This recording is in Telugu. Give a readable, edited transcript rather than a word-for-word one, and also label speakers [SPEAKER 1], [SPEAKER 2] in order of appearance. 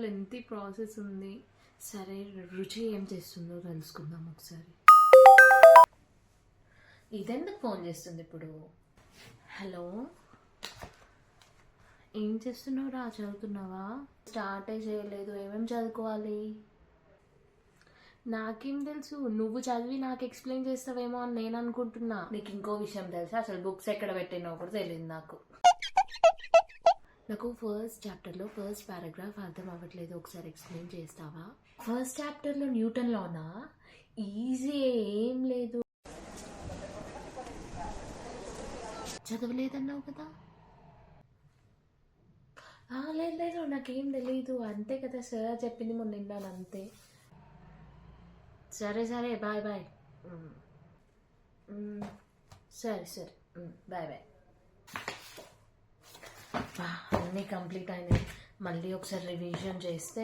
[SPEAKER 1] లెంతీ ప్రాసెస్ ఉంది. సరే రుచి ఏం చేస్తుందో తెలుసుకుందాం ఒకసారి. ఇదెందుకు ఫోన్ చేస్తుంది ఇప్పుడు? హలో, ఏం చేస్తున్నావు రా? చదువుతున్నావా? స్టార్టే చేయలేదు. ఏమేమి చదువుకోవాలి? నాకేం తెలుసు, నువ్వు చదివి నాకు ఎక్స్ప్లెయిన్ చేస్తావేమో అని నేను అనుకుంటున్నా. నీకు ఇంకో విషయం తెలుసా? అసలు బుక్స్ ఎక్కడ పెట్టినో కూడా తెలియదు నాకు. ఫస్ట్ చాప్టర్లో ఫస్ట్ పారాగ్రాఫ్ అర్థం అవ్వట్లేదు, ఒకసారి ఎక్స్ప్లెయిన్ చేస్తావా? ఫస్ట్ చాప్టర్లో న్యూటన్ లానా? ఈజీ, ఏం లేదు. చదవలేదన్నావు కదా? లేదు, నాకేం తెలీదు. అంతే కదా సార్ చెప్పింది, మొన్న విన్నాను అంతే. సరే సరే, బాయ్ బాయ్. సరే సరే, బాయ్ బాయ్. అన్నీ కంప్లీట్ అయినాయి. మళ్ళీ ఒకసారి రివిజన్ చేస్తే